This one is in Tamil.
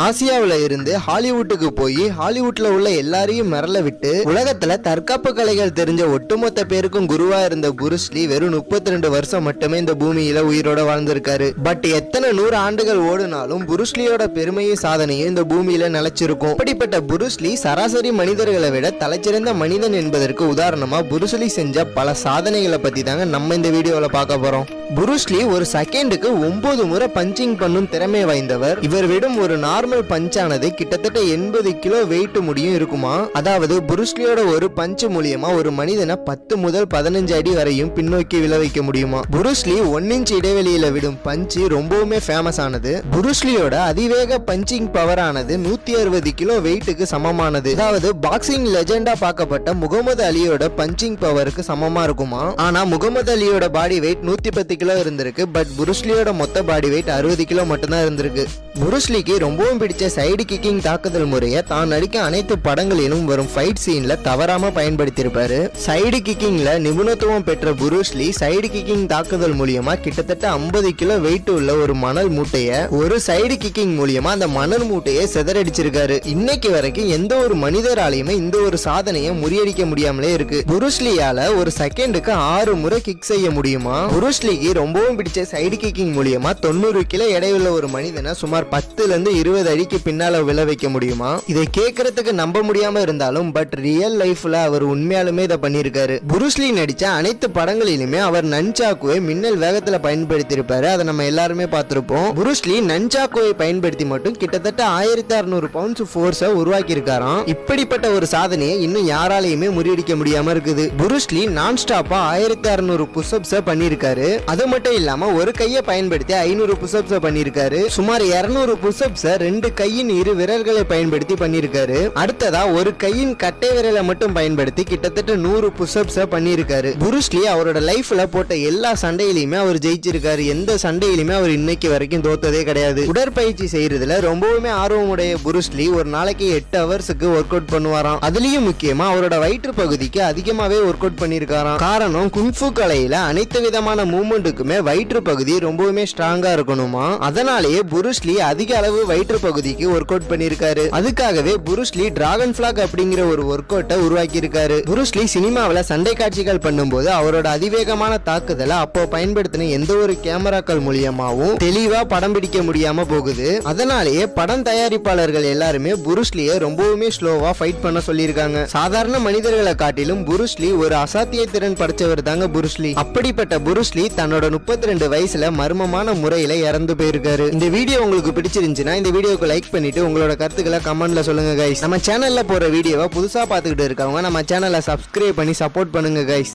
ஆசியாவுல இருந்து ஹாலிவுட்டுக்கு போய் ஹாலிவுட்ல உள்ள எல்லாரையும் மிரள விட்டு உலகத்துல தற்காப்பு கலைகள் தெரிஞ்ச ஒட்டுமொத்த பேருக்கும் குருவா இருந்த புருஸ்லி வெறும் 32 வருஷம் மட்டுமே இந்த பூமியில உயிரோட வாழ்ந்திருக்காரு. பட் எத்தனை 100 ஆண்டுகள் ஓடுனாலும் புருஸ்லியோட பெருமையும் சாதனையும் இந்த பூமியில நிலைச்சிருக்கும். அப்படிப்பட்ட புருஸ்லி சராசரி மனிதர்களை விட தலைச்சிறந்த மனிதன் என்பதற்கு உதாரணமா புருஸ்லி செஞ்ச பல சாதனைகளை பத்தி தாங்க நம்ம இந்த வீடியோல பார்க்க போறோம். புருஸ்லி ஒரு செகண்டுக்கு 9 முறை பஞ்சிங் பண்ணும் திறமை வாய்ந்தவர். இவர் விடும் ஒரு நார்மல் பஞ்சானது கிட்டத்தட்ட 80 கிலோ வெயிட் முடியும் இருக்குமா. அதாவது புருஸ்லியோட ஒரு பஞ்ச் மூலியமா ஒரு மனிதனை 10 முதல் 15 அடி வரையும் பின்னோக்கி விழ வைக்க முடியுமா. புருஸ்லி 1 இன்ச் இடைவெளியில விடும் பஞ்சு ரொம்பவுமே ஃபேமஸ் ஆனது. புருஸ்லியோட அதிவேக பஞ்சிங் பவர் ஆனது 160 கிலோ வெயிட்டுக்கு சமமானது. அதாவது பாக்ஸிங் லெஜெண்டா பார்க்கப்பட்ட முகமது அலியோட பஞ்சிங் பவருக்கு சமமா இருக்குமா. ஆனா முகமது அலியோட பாடி வெயிட் 110 கிலோ இருந்திருக்கு. பட் புருஸ்லியோட மொத்த பாடி வெயிட் 60 கிலோ மட்டும்தான் இருந்திருக்கு. புருஸ்லிக்கு ரொம்பவும் பிடிச்ச சைடு கிக்கிங் தாக்குதல் முறையை தான் நடிக்க அனைத்து படங்களிலும் வரும் ஃபைட் சீன்ல தவறாம பயன்படுத்தியிருப்பாரு. சைடு கிக்கிங்ல நிபுணத்துவம் பெற்ற புருஸ்லி சைடு கிக்கிங் தாக்குதல் மூலியமா கிட்டத்தட்ட 50 கிலோ வெயிட் உள்ள ஒரு மணல் மூட்டைய ஒரு சைடு கிக்கிங் மூலியமா அந்த மணல் மூட்டையை சிதறடிச்சிருக்காரு. இன்னைக்கு வரைக்கும் எந்த ஒரு மனிதராலையுமே இந்த ஒரு சாதனையை முறியடிக்க முடியாமலே இருக்கு. புருஸ்லியால ஒரு செகண்டுக்கு 6 முறை கிக் செய்ய முடியுமா. புருஸ்லிக்கு ரொம்பவும் பிடிச்ச சைடு கிக்கிங் மூலியமா 90 கிலோ எடையுள்ள ஒரு மனிதனை சுமார் 10 ல இருந்து 20 அடிக்கு பின்னால விழ வைக்க முடியுமா. இதை கேட்கறதுக்கு நம்ப முடியாம இருந்தாலும் பட் ரியல் லைஃப்ல அவர் உண்மையாலுமே இதை பண்ணிருக்காரு. புருஸ்லி நடிச்ச அனைத்து படங்களிலுமே அவர் நன்சாக்குவை மின்னல் வேகத்துல பயன்படுத்தி இருப்பாரு. அதை நம்ம எல்லாருமே பார்த்திருப்போம். புருஸ்லி நன்சாக்குவை பயன்படுத்தி மட்டும் கிட்டத்தட்ட 1600 பவுண்ட்ஸ் ஃபோர்ஸை உருவாக்கி இருக்காராம். இப்படிப்பட்ட ஒரு சாதனையை இன்னும் யாராலையுமே முறியடிக்க முடியாம இருக்குது. புருஸ்லி நான் ஸ்டாப்பா 1600 புஷ்அப்ஸ் பண்ணிருக்காரு. அது மட்டும் இல்லாம ஒரு கையை பயன்படுத்தி 500 புஷ்அப்ஸ் பண்ணிருக்காரு. சுமார் 200 புஷ்அப்ஸ் 2 கையின் இரு விரல்களை பயன்படுத்தி பண்ணிருக்காரு. அடுத்ததா ஒரு கையின் கட்டை விரலை மட்டும் பயன்படுத்தி கிட்டத்தட்ட 100 புஷ்அப்ஸ் பண்ணிருக்காரு. புருஸ்லி அவரோட லைஃப்ல போட்ட எல்லா சண்டையிலுமே அவர் ஜெயிச்சிருக்காரு. எந்த சண்டையிலுமே அவர் இன்னைக்கு வரைக்கும் தோத்ததே கிடையாது. உடற்பயிற்சி செய்யறதுல ரொம்பவுமே ஆர்வமுடைய புருஸ்லி ஒரு நாளைக்கு 8 ஹவர்ஸ்க்கு ஒர்க் அவுட் பண்ணுவாராம். அதுலயும் முக்கியமா அவரோட வயிற்று பகுதிக்கு அதிகமாவே ஒர்க் அவுட் பண்ணிருக்காராம். காரணம் குங்ஃபு கலையில அனைத்து விதமான மூவ்மெண்ட்டுக்குமே வயிற்று பகுதி ரொம்பவுமே ஸ்ட்ராங்கா இருக்கணுமா. அதனாலேயே புருஸ்லி அதிக அளவு வயிற்று பகுதிக்கு ஒர்க் அவுட் பண்ணிருக்காரு. அதுக்காகவே புருஸ்லி டிராகன் பிளாக் அப்படிங்கிற ஒரு ஒர்க் அவுட்டை உருவாக்கி இருக்காரு. புருஸ்லி சினிமாவில சண்டை காட்சிகள் பண்ணும்போது அவரோட அதிவேகமான தாக்குதலை அப்போ பயன்படுத்தின எந்த ஒரு கேமராக்கள் மூலியமாவும் தெளிவா படம் பிடிக்க முடியாம போகுது. அதனாலேயே படம் தயாரிப்பாளர்கள் எல்லாருமே புருஸ்லியை ரொம்பவுமே ஸ்லோவா ஃபைட் பண்ண சொல்லியிருக்காங்க. சாதாரண மனிதர்களை காட்டிலும் புருஸ்லி ஒரு அசாத்திய திறன் படைச்சவர் தாங்க புருஸ்லி. அப்படிப்பட்ட புருஸ்லி தன்னோட 32 வயசுல மர்மமான முறையில இறந்து போயிருக்காரு. இந்த வீடியோ உங்களுக்கு பிடிச்சிருந்துச்சுன்னா இந்த வீடியோக்கு லைக் பண்ணிட்டு உங்களோட கருத்துக்களை கமெண்ட்ல சொல்லுங்க கைஸ். நம்ம சேனல்ல போற வீடியோவை புதுசா பார்த்துக்கிட்டு இருக்கவங்க நம்ம சேனலை சப்ஸ்கிரைப் பண்ணி சப்போர்ட் பண்ணுங்க கைஸ்.